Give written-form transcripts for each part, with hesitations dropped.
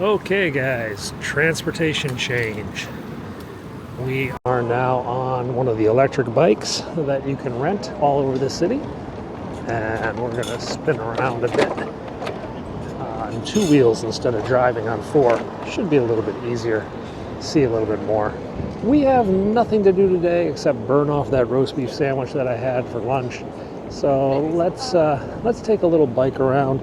Okay guys, transportation change. We are now on one of the electric bikes that you can rent all over the city, and we're going to spin around a bit on two wheels instead of driving on four. Should be a little bit easier, see a little bit more. We have nothing to do today except burn off that roast beef sandwich that I had for lunch. So let's take a little bike around.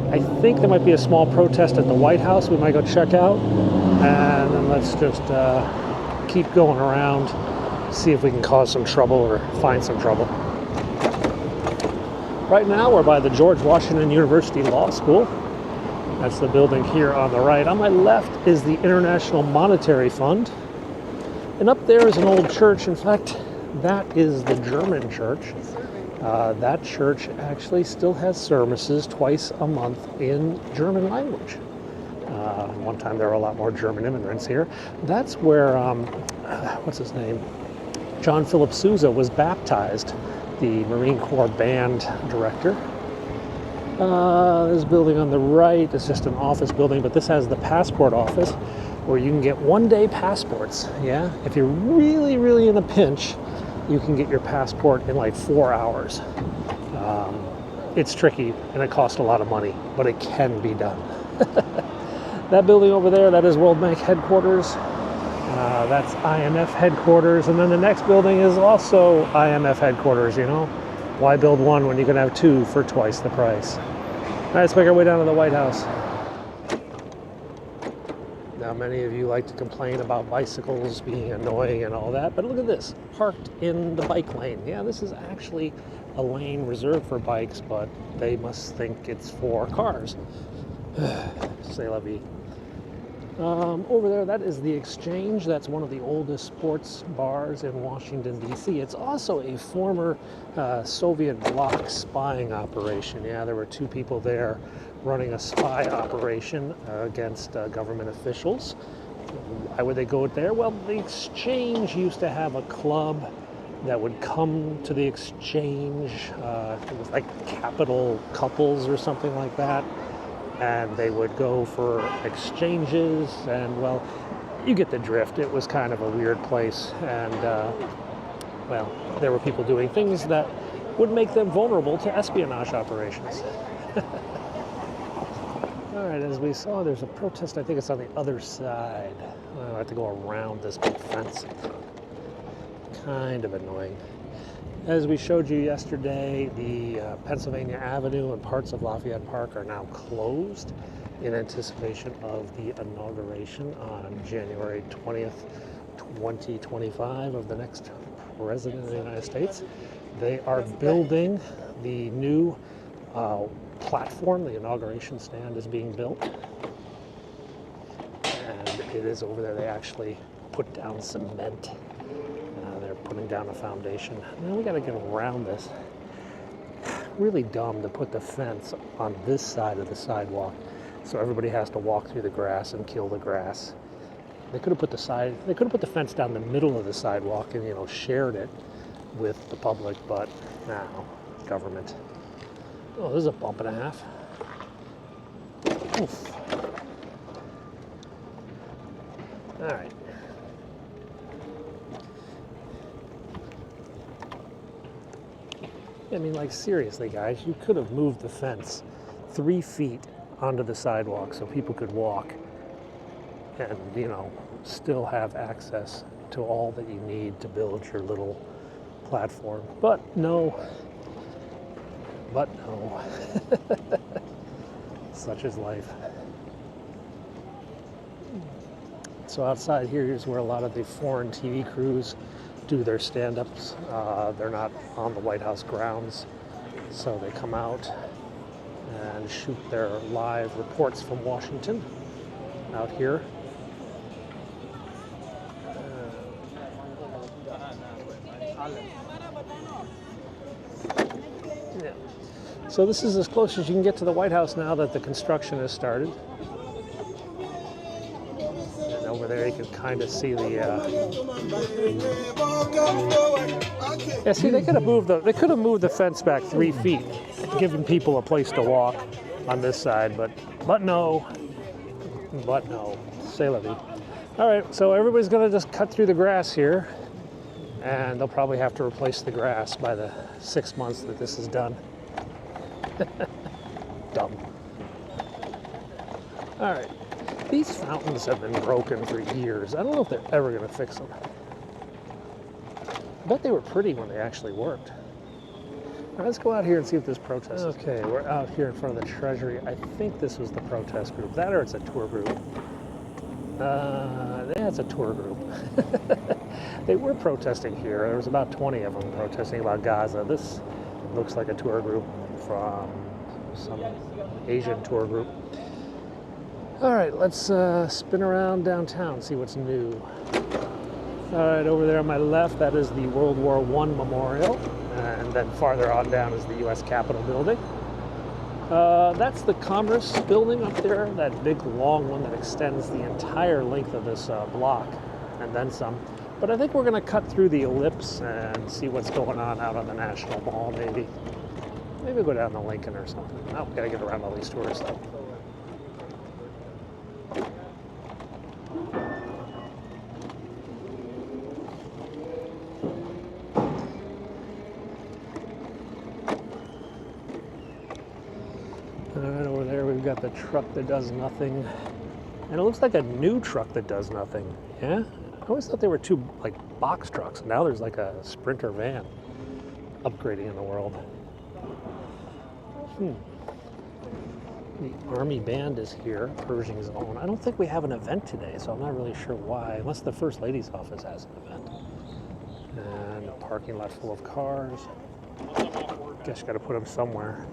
I think there might be a small protest at the White House we might go check out, and then let's just keep going around, see if we can cause some trouble or find some trouble. Right now we're by the George Washington University Law School. That's the building here on the right. On my left is the International Monetary Fund, and up there is an old church. In fact, that is the German church. That church actually still has services twice a month in German language. One time there were a lot more German immigrants here. That's where, what's his name? John Philip Sousa was baptized, the Marine Corps band director. This building on the right is just an office building, but this has the passport office where you can get one-day passports. Yeah, if you're really, really in a pinch, you can get your passport in like 4 hours. It's tricky and it costs a lot of money, but it can be done. That building over there, that is World Bank headquarters. That's IMF headquarters. And then the next building is also IMF headquarters, you know? Why build one when you can have two for twice the price? All right, let's make our way down to the White House. Now, many of you like to complain about bicycles being annoying and all that, but look at this, parked in the bike lane. Yeah, this is actually a lane reserved for bikes, but they must think it's for cars. C'est la vie. Over there, that is the Exchange. That's one of the oldest sports bars in Washington, D.C. It's also a former Soviet bloc spying operation. Yeah, there were two people there running a spy operation against government officials. Why would they go there? Well, the Exchange used to have a club that would come to the Exchange. It was like Capital Couples or something like that. And they would go for exchanges, and well, you get the drift. It was kind of a weird place, and well, there were people doing things that would make them vulnerable to espionage operations. All right, as we saw, there's a protest. I think it's on the other side. I have to go around this big fence. Kind of annoying. As we showed you yesterday, the Pennsylvania Avenue and parts of Lafayette Park are now closed in anticipation of the inauguration on January 20th, 2025 of the next president of the United States. They are building the new platform. The inauguration stand is being built. And it is over there. They actually put down cement. They're putting down a foundation. Now we got to get around this. Really dumb to put the fence on this side of the sidewalk, so everybody has to walk through the grass and kill the grass. They could have put the fence down the middle of the sidewalk and, you know, shared it with the public, but now government. Oh, this is a bump and a half. Oof. All right. I mean, like, seriously, guys, you could have moved the fence 3 feet onto the sidewalk so people could walk and, you know, still have access to all that you need to build your little platform. But no. Such is life. So outside here is where a lot of the foreign TV crews do their stand-ups. They're not on the White House grounds, so they come out and shoot their live reports from Washington out here. Yeah. So this is as close as you can get to the White House now that the construction has started. And over there you can kind of see the yeah, see, they could have moved the fence back 3 feet, giving people a place to walk on this side, but no. But no, c'est la vie. All right, so everybody's gonna just cut through the grass here, and they'll probably have to replace the grass by the 6 months that this is done. Dumb. All right, these fountains have been broken for years. I don't know if they're ever gonna fix them. I bet they were pretty when they actually worked. All right, let's go out here and see if this protest. Okay, we're out here in front of the Treasury. I think this was the protest group. That or it's a tour group. Yeah, it's a tour group. They were protesting here. There was about 20 of them protesting about Gaza. This looks like a tour group from some Asian tour group. All right, let's spin around downtown, see what's new. All right, over there on my left, that is the World War I Memorial. And then farther on down is the U.S. Capitol building. That's the Commerce building up there, that big long one that extends the entire length of this block, and then some. But I think we're going to cut through the ellipse and see what's going on out on the National Mall, maybe. Maybe go down to Lincoln or something. Oh, we got to get around all these tourists, though. Alright, over there we've got the truck that does nothing. And it looks like a new truck that does nothing. Yeah? I always thought they were two, like, box trucks. Now there's like a Sprinter van upgrading in the world. The Army Band is here, Pershing's own. I don't think we have an event today, so I'm not really sure why, unless the First Lady's office has an event. And a parking lot full of cars. Guess you gotta put them somewhere.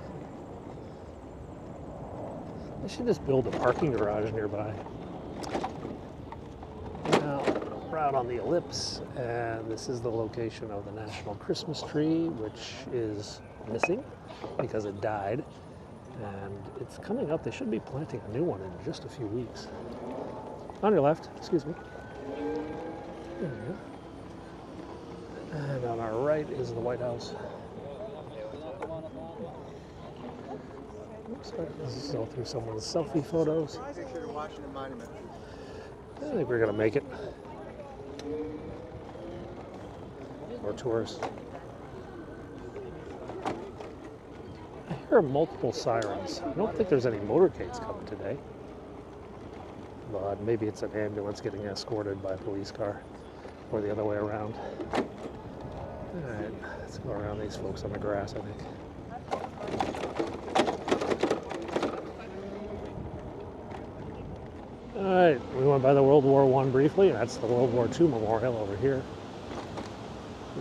They should just build a parking garage nearby. Now, we're out on the ellipse, and this is the location of the National Christmas Tree, which is missing because it died. And it's coming up. They should be planting a new one in just a few weeks. On your left, excuse me. There we go. And on our right is the White House. Oops, this is all through someone's selfie photos. I think we're going to make it. More tourists. I hear multiple sirens. I don't think there's any motorcades coming today. But maybe it's an ambulance getting escorted by a police car. Or the other way around. Alright, let's go around these folks on the grass, I think. Alright, we went by the World War I briefly, and that's the World War II Memorial over here.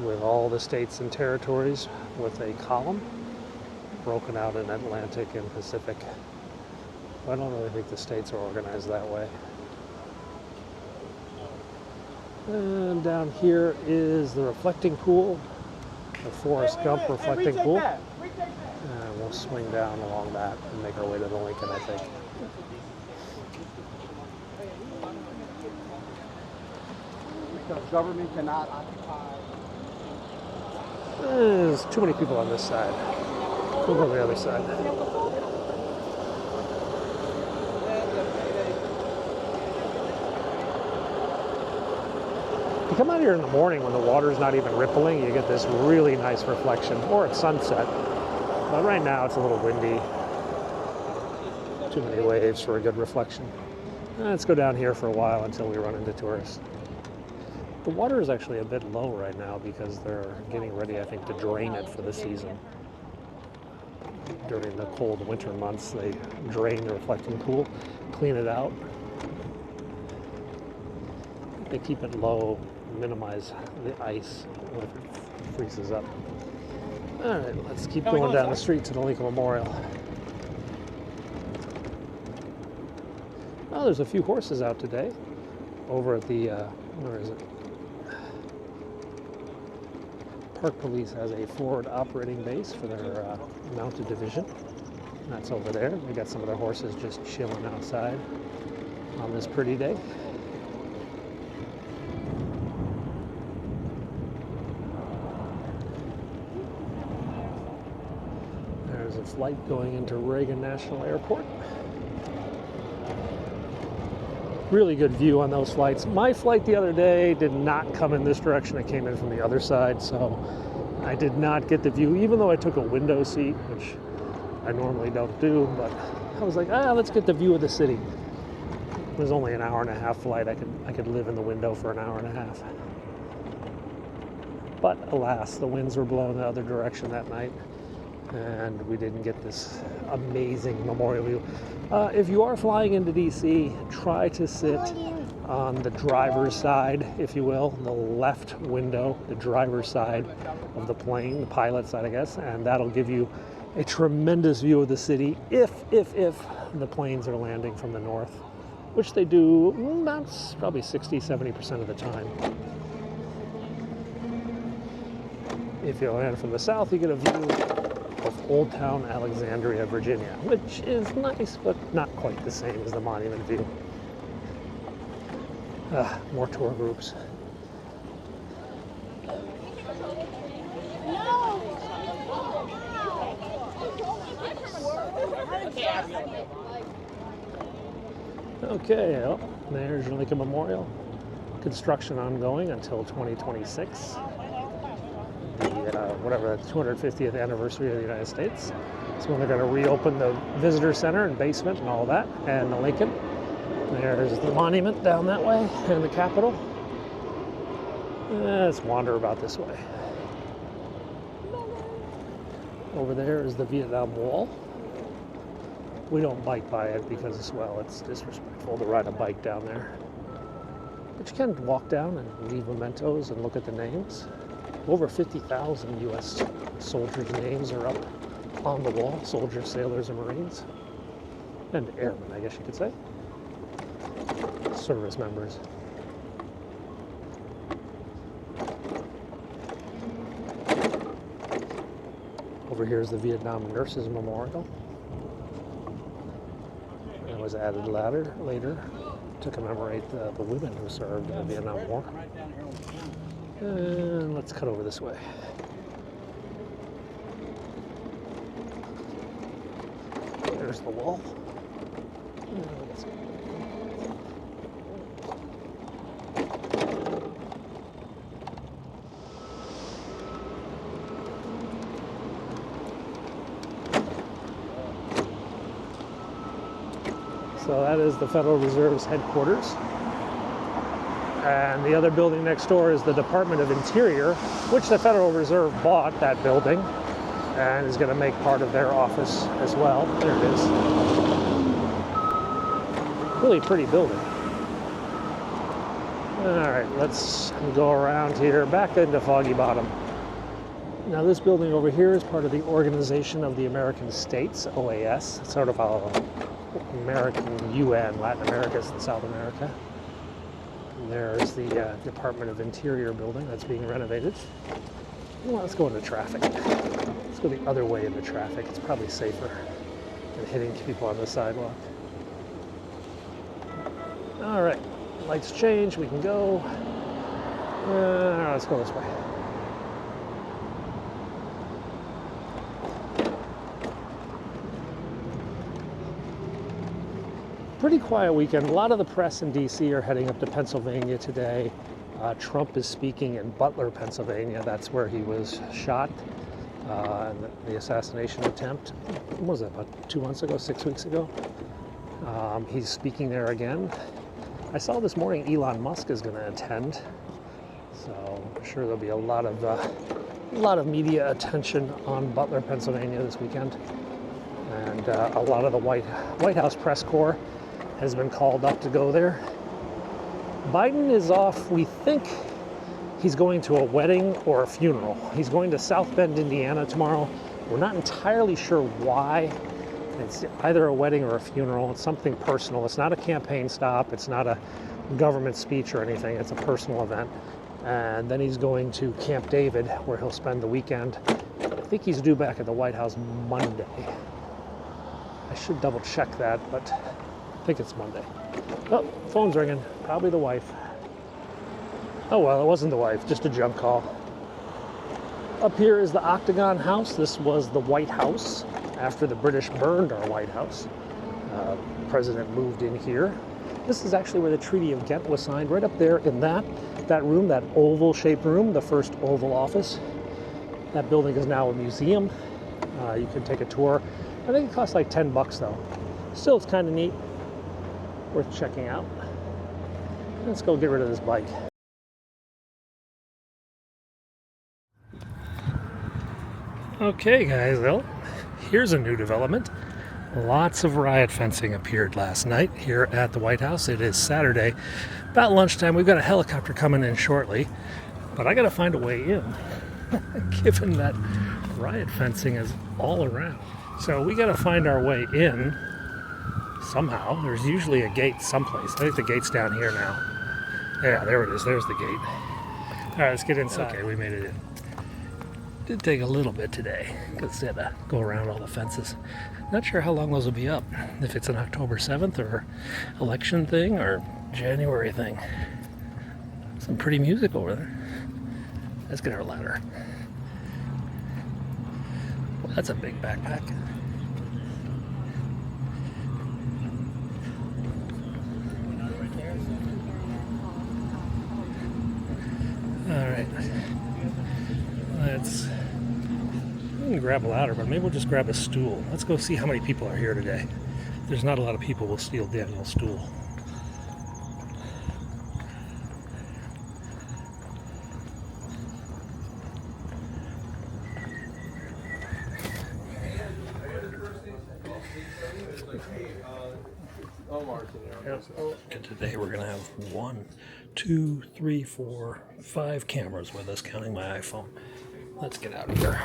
With all the states and territories with a column broken out in Atlantic and Pacific. I don't really think the states are organized that way. And down here is the reflecting pool, the Forrest Gump reflecting pool. And we'll swing down along that and make our way to the Lincoln, I think. Because government cannot occupy. There's too many people on this side. We'll go to the other side. You come out here in the morning when the water's not even rippling, you get this really nice reflection, or at sunset. But right now it's a little windy. Too many waves for a good reflection. Let's go down here for a while until we run into tourists. The water is actually a bit low right now because they're getting ready, I think, to drain it for the season. During the cold winter months, they drain the reflecting pool, clean it out. They keep it low, minimize the ice when it freezes up. All right, let's keep going down the street to the Lincoln Memorial. Oh, there's a few horses out today over at the, where is it? Park Police has a forward operating base for their mounted division. That's over there. We got some of their horses just chilling outside on this pretty day. There's a flight going into Reagan National Airport. Really good view on those flights. My flight the other day did not come in this direction. It came in from the other side, so I did not get the view, even though I took a window seat, which I normally don't do, but I was like, let's get the view of the city. It was only an hour and a half flight. I could live in the window for an hour and a half. But alas, the winds were blowing the other direction that night, and we didn't get this amazing memorial view. If you are flying into DC, try to sit on the driver's side, if you will, the left window, the driver's side of the plane, the pilot side, I guess, and that'll give you a tremendous view of the city if the planes are landing from the north, which they do about probably 60-70% of the time. If you land from the south, you get a view of Old Town Alexandria, Virginia, which is nice, but not quite the same as the monument view. More tour groups. Okay, well, there's your Lincoln Memorial. Construction ongoing until 2026. The 250th anniversary of the United States. So when they're going to reopen the visitor center and basement and all that, and the Lincoln. There's the monument down that way, and the Capitol. Let's wander about this way. Over there is the Vietnam Wall. We don't bike by it because, well, it's disrespectful to ride a bike down there. But you can walk down and leave mementos and look at the names. Over 50,000 U.S. soldiers' names are up on the wall. Soldiers, sailors, and Marines. And airmen, I guess you could say. Service members. Over here is the Vietnam Nurses Memorial. It was added later to commemorate the women who served in the Vietnam War. And let's cut over this way. There's the wall. So that is the Federal Reserve's headquarters. And the other building next door is the Department of Interior, which the Federal Reserve bought that building and is going to make part of their office as well. There it is. Really pretty building. All right, let's go around here, back into Foggy Bottom. Now this building over here is part of the Organization of the American States, OAS, sort of a American UN, Latin America and South America. And there's the Department of Interior building that's being renovated. Well, let's go into traffic. Let's go the other way into traffic. It's probably safer than hitting people on the sidewalk. All right, lights change, we can go. Let's go this way. Pretty quiet weekend. A lot of the press in DC are heading up to Pennsylvania today. Trump is speaking in Butler, Pennsylvania. That's where he was shot. And the assassination attempt, what was that, about 2 months ago, 6 weeks ago? He's speaking there again. I saw this morning Elon Musk is going to attend. So I'm sure there'll be a lot of media attention on Butler, Pennsylvania this weekend. And a lot of the White House press corps has been called up to go there. Biden is off. We think he's going to a wedding or a funeral. He's going to South Bend, Indiana tomorrow. We're not entirely sure why. It's either a wedding or a funeral. It's something personal. It's not a campaign stop. It's not a government speech or anything. It's a personal event. And then he's going to Camp David, where he'll spend the weekend. I think he's due back at the White House Monday. I should double check that, but I think it's Monday. Oh, phone's ringing. Probably the wife. Oh well, it wasn't the wife, just a junk call. Up here is the Octagon House. This was the White House after the British burned our White House. The president moved in here This is actually where the Treaty of Ghent was signed, right up there in that room, that oval-shaped room, the first Oval Office. That building is now a museum. You can take a tour. I think it costs like $10 though. Still, it's kind of neat, worth checking out. Let's go get rid of this bike. Okay guys, well, here's a new development. Lots of riot fencing appeared last night here at the White House. It is Saturday, about lunchtime. We've got a helicopter coming in shortly, but I gotta find a way in, given that riot fencing is all around. So we gotta find our way in somehow. There's usually a gate someplace. I think the gate's down here now. Yeah, there it is. There's the gate. All right, let's get inside. Okay, we made it in. Did take a little bit today because they had to go around all the fences. Not sure how long those will be up. If it's an October 7th or election thing or January thing. Some pretty music over there. Let's get our ladder. Well, that's a big backpack. All right. We can grab a ladder, but maybe we'll just grab a stool. Let's go see how many people are here today. If there's not a lot of people, we'll steal Daniel's stool. And today we're gonna have 1, 2, 3, 4, 5 cameras with us, counting my iPhone. Let's get out of here.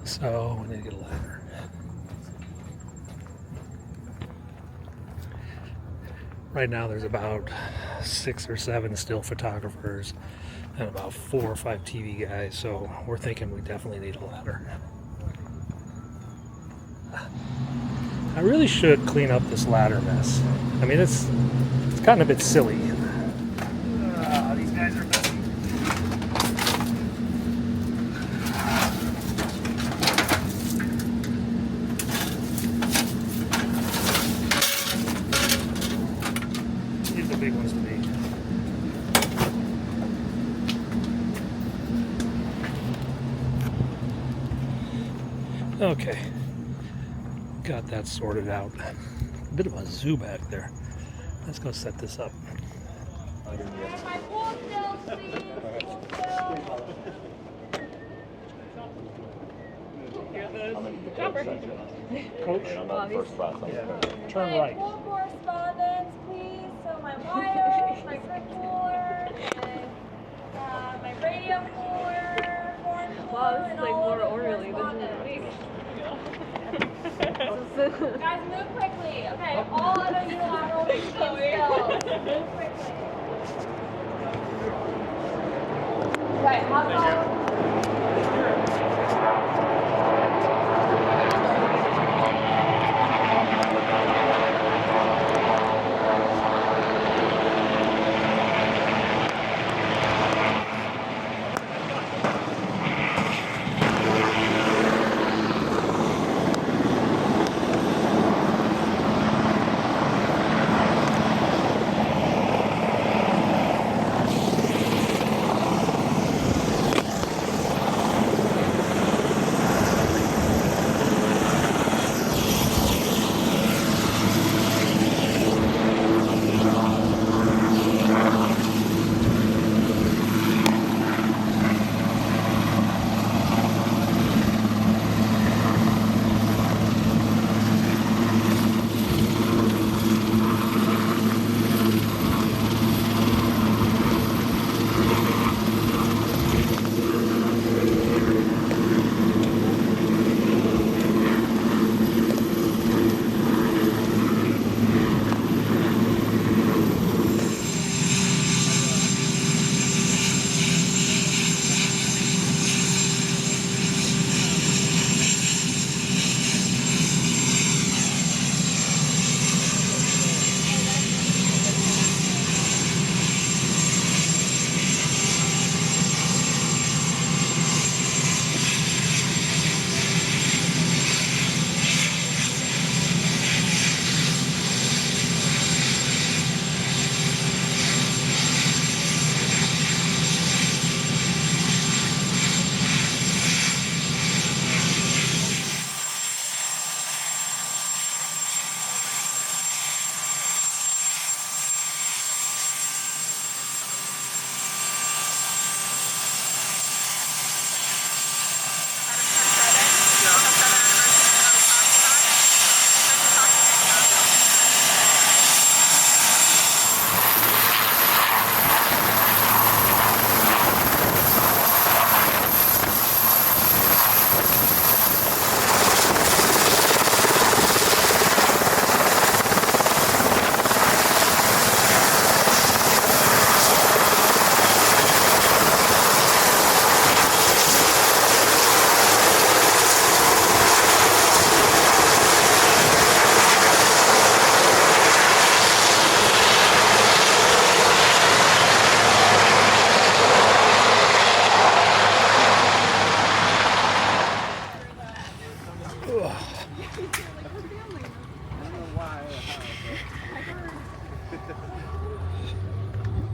So we need to get a ladder. Right now there's about 6 or 7 still photographers and about 4 or 5 TV guys, so we're thinking we definitely need a ladder. I really should clean up this ladder mess. I mean, it's gotten a bit silly. These guys are messy. These are the big ones to me. Okay. Got that sorted out. A bit of a zoo back there. Let's go set this up. Coach? Yeah. Turn right. Full correspondence, please. So my wires, my print cooler, my radio cooler, horn cooler, Wow, this is and like all more of the orderly than correspondence. this Guys, move quickly. Okay, all other unilateral things spills. Move quickly. Right, how about...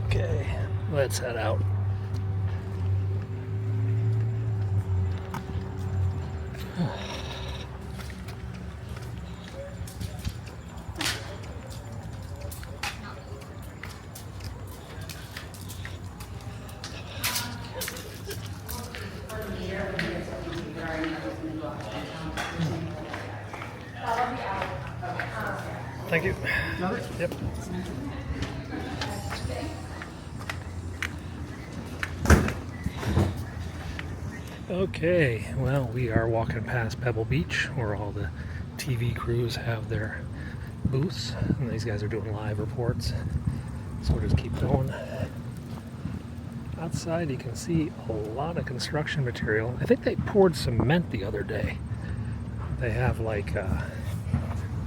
Okay, let's head out. Thank you. Yep. Okay, well, we are walking past Pebble Beach, where all the TV crews have their booths, and these guys are doing live reports. So we'll just keep going. Outside, you can see a lot of construction material. I think they poured cement the other day. They have like,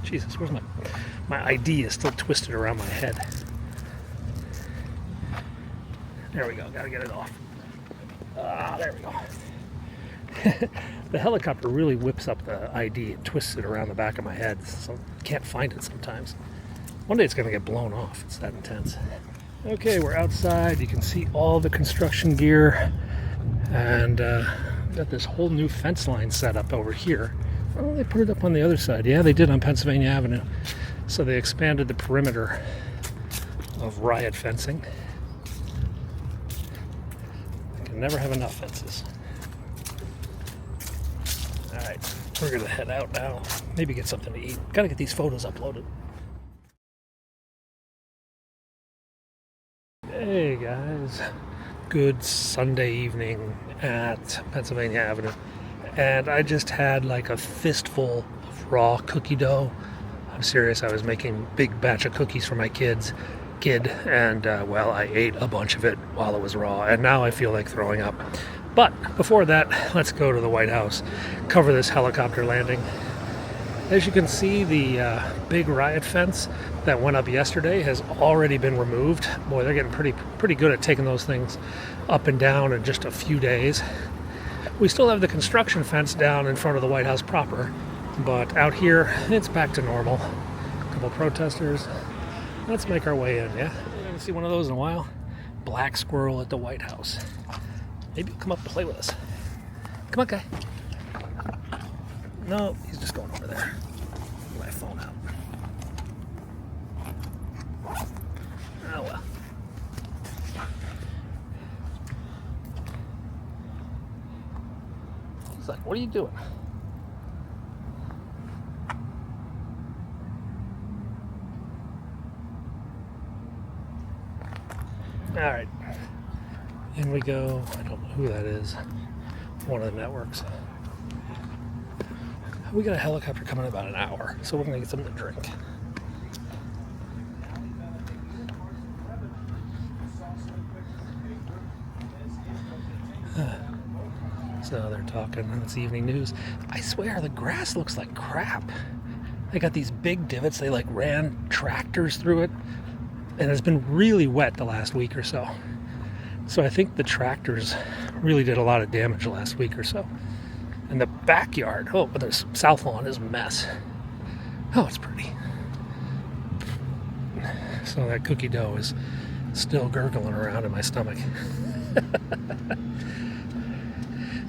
Jesus, where's my ID is still twisted around my head. There we go, gotta get it off. There we go. The helicopter really whips up the ID and twists it around the back of my head, so I can't find it sometimes. One day it's gonna get blown off, it's that intense. Okay, we're outside. You can see all the construction gear, and got this whole new fence line set up over here. Oh, they put it up on the other side. Yeah, they did on Pennsylvania Avenue. So they expanded the perimeter of riot fencing. You can never have enough fences. All right, we're gonna head out now. Maybe get something to eat. Gotta get these photos uploaded. Hey guys, good Sunday evening at Pennsylvania Avenue, and I just had like a fistful of raw cookie dough. I'm serious, I was making a big batch of cookies for my kid, and well, I ate a bunch of it while it was raw, and now I feel like throwing up. But before that, let's go to the White House, cover this helicopter landing. As you can see, the big riot fence that went up yesterday has already been removed. Boy, they're getting pretty good at taking those things up and down in just a few days. We still have the construction fence down in front of the White House proper, but out here, it's back to normal. A couple protesters. Let's make our way in, yeah? I haven't seen one of those in a while. Black squirrel at the White House. Maybe he'll come up and play with us. Come on, guy. No, he's just going over there. Get my phone out. Oh well. He's like, what are you doing? All right. In we go. I don't know who that is. One of the networks. We got a helicopter coming in about an hour, so we're gonna get something to drink. So they're talking, it's evening news. I swear the grass looks like crap. They got these big divots, they like ran tractors through it, and it's been really wet the last week or so. So I think the tractors really did a lot of damage last week or so. And the backyard, oh, but there's south lawn is a mess. Oh, it's pretty. So that cookie dough is still gurgling around in my stomach.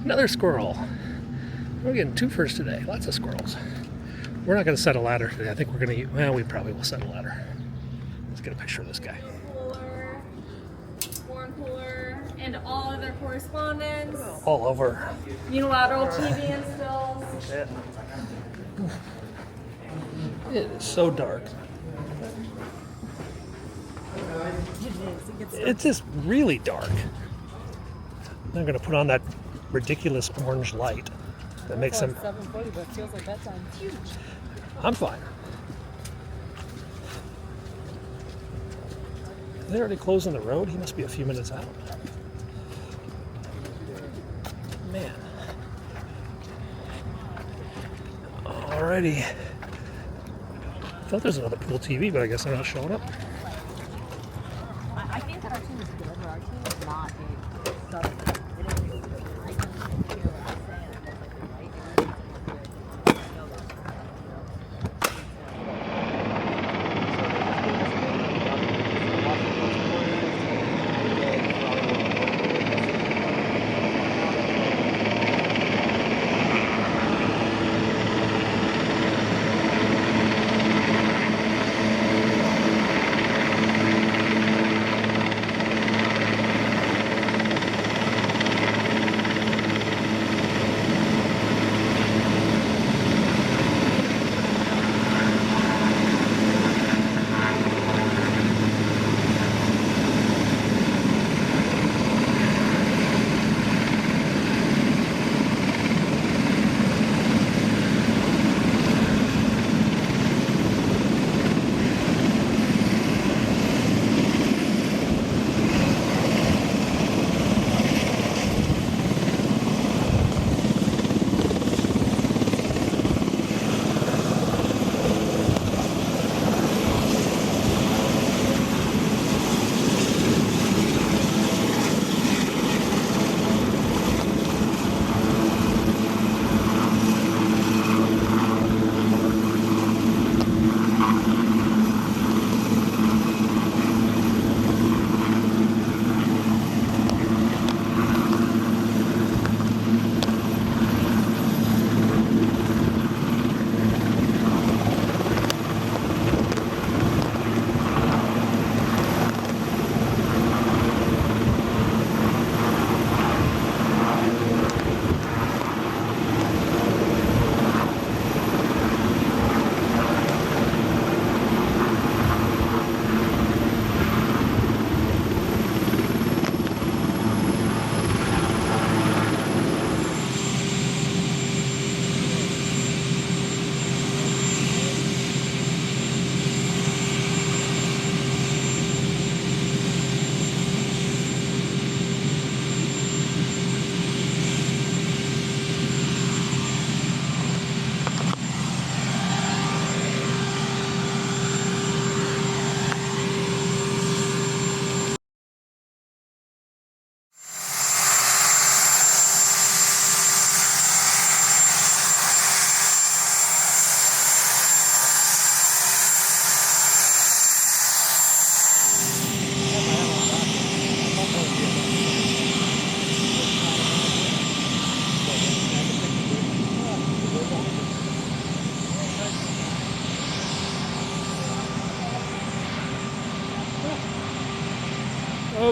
Another squirrel. We're getting two first today. Lots of squirrels. We're not going to set a ladder today. I think we're going to, well, we probably will set a ladder. Let's get a picture of this guy. Corn cooler, and all of their correspondence. All over. Unilateral TV and stills. It is so dark. It's just really dark. I'm going to put on that ridiculous orange light that makes them. 7:40, but it feels like bedtime. Huge. I'm fine. Are they already closing the road? He must be a few minutes out. Man. Alrighty. I thought there's another pool TV, but I guess they're not showing up. I think that our team is good, but our team is not a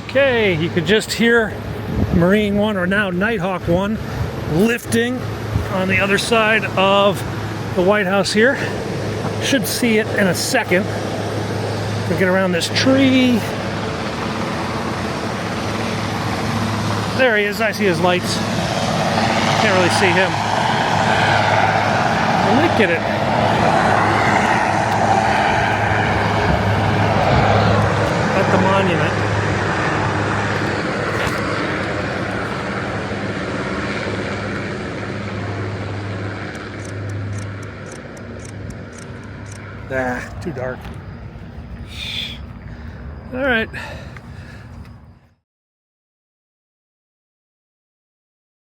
Okay, you could just hear Marine One, or now Nighthawk One, lifting on the other side of the White House here. Should see it in a second. We get around this tree. There he is. I see his lights. Can't really see him. I might get it. At the monument. Ah, too dark. All right.